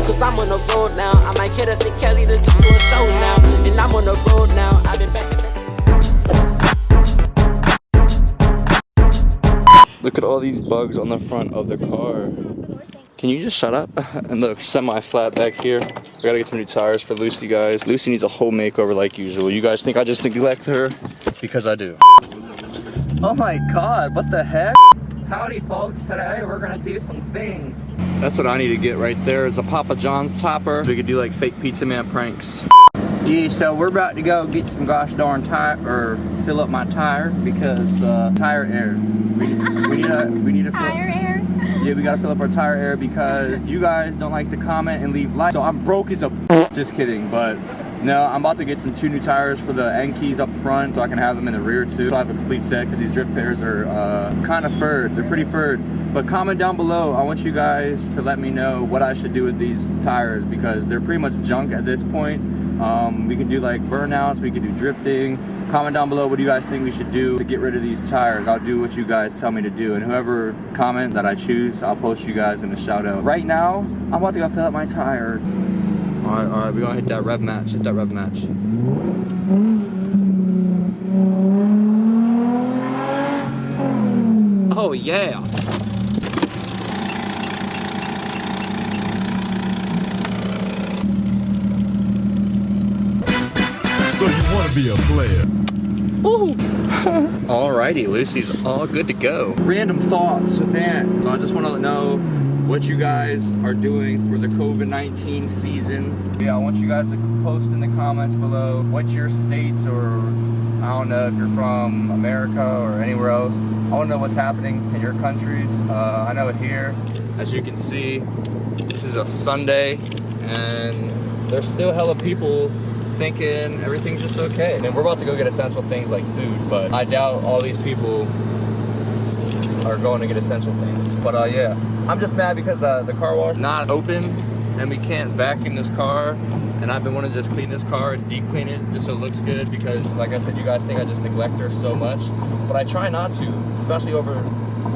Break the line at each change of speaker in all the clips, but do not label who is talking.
Cause I'm on the road now. I might hit up the Kelly to just do a show now. And I'm on the road now. I've been back to back.
Look at all these bugs on the front of the car. Can you just shut up? And the semi-flat back here. We gotta get some new tires for Lucy, guys. Lucy needs a whole makeover like usual. You guys think I just neglect her? Because I do. Oh my god, what the heck? Howdy folks, today we're gonna do some things. That's what I need to get right there, is a Papa John's topper. We could do like fake pizza man pranks. Yeah, so we're about to go get some gosh darn tire, or fill up my tire, because tire air. We need a
tire air?
Yeah, we gotta fill up our tire air because you guys don't like to comment and leave likes. So I'm broke as a just kidding, but no, I'm about to get two new tires for the end keys up front so I can have them in the rear too. So I have a complete set because these drift pairs are kind of furred. They're pretty furred. But comment down below. I want you guys to let me know what I should do with these tires because they're pretty much junk at this point. We can do like burnouts, we can do drifting. Comment down below what do you guys think we should do to get rid of these tires. I'll do what you guys tell me to do, and whoever comment that I choose, I'll post you guys in a shout out. Right now, I'm about to go fill up my tires. All right, we're gonna hit that rev match, Oh yeah.
So you want to be a player?
Ooh. Alrighty, Lucy's all good to go. Random thoughts with that. So I just want to know what you guys are doing for the COVID-19 season. Yeah, I want you guys to post in the comments below what your states, or I don't know if you're from America or anywhere else. I want to know what's happening in your countries. I know here, as you can see, this is a Sunday and there's still hella people thinking everything's just okay. And we're about to go get essential things like food, but I doubt all these people are going to get essential things. But yeah, I'm just mad because the car wash not open and we can't vacuum this car, and I've been wanting to just clean this car and deep clean it just so it looks good because like I said, you guys think I just neglect her so much, but I try not to, especially over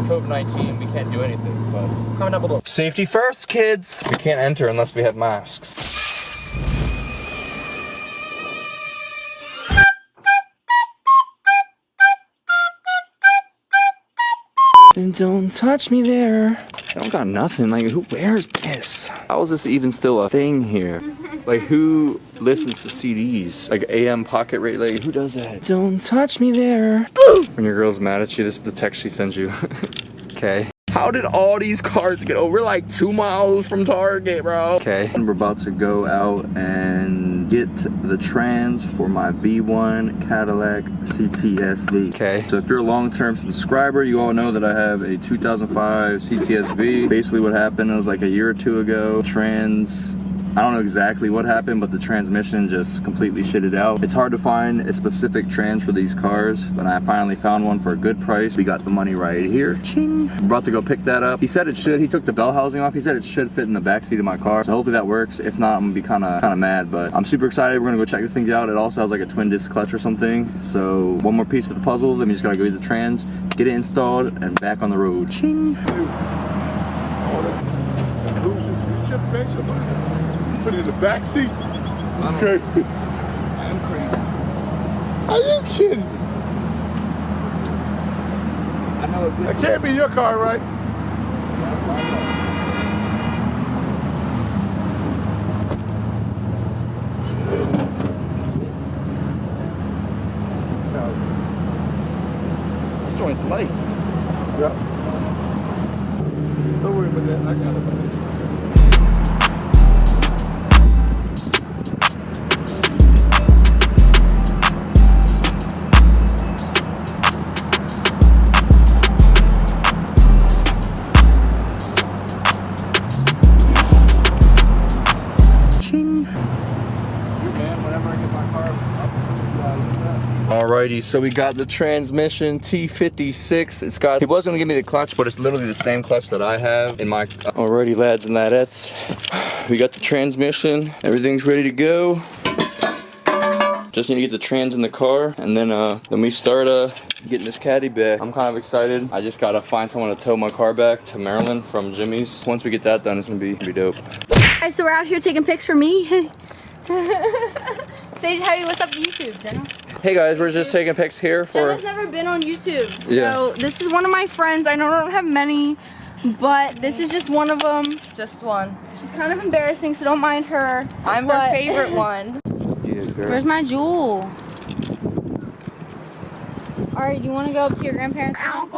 COVID-19. We can't do anything, but comment down below. Safety first, kids. We can't enter unless we have masks. And don't touch me there. I don't got nothing. Like, who wears this? How is this even still a thing here? Like, who listens to CDs? Like, AM pocket radio? Like, who does that? Don't touch me there. When your girl's mad at you, this is the text she sends you. Okay. How did all these cars get over? We're like 2 miles from Target, bro. Okay. And we're about to go out and get the trans for my V1 Cadillac CTS-V. Okay. So if you're a long-term subscriber, you all know that I have a 2005 CTS-V. Basically what happened was like a year or two ago, I don't know exactly what happened, but the transmission just completely shitted out. It's hard to find a specific trans for these cars, but I finally found one for a good price. We got the money right here. Ching. We're about to go pick that up. He said it should. He took the bell housing off. He said it should fit in the backseat of my car. So hopefully that works. If not, I'm gonna be kind of mad, but I'm super excited. We're gonna go check this thing out. It also has like a twin disc clutch or something. So one more piece of the puzzle. Then we just gotta go get the trans, get it installed, and back on the road. Ching.
Put it in the back seat. Okay.
I'm crazy.
Are you kidding?
I know it.
That can't be your car, right?
This joint's light.
Yeah. Don't worry about that. I got it.
Alrighty, so we got the transmission T56. He was gonna give me the clutch, but it's literally the same clutch that I have in my. Alrighty, lads and ladettes, we got the transmission. Everything's ready to go. Just need to get the trans in the car, and then we start getting this caddy back. I'm kind of excited. I just gotta find someone to tow my car back to Maryland from Jimmy's. Once we get that done, it's gonna be dope.
Guys, so we're out here taking pics for me. Say hey, what's up to YouTube, Jenna?
Hey guys, we're just taking pics here for...
Jenna's never been on YouTube, so
Yeah.
this is one of my friends. I know I don't have many, but this is just one of them.
Just one.
She's kind of embarrassing, so don't mind her.
I'm her favorite one.
Yeah, girl.
Where's my jewel? Alright, do you want to go up to your grandparents' house?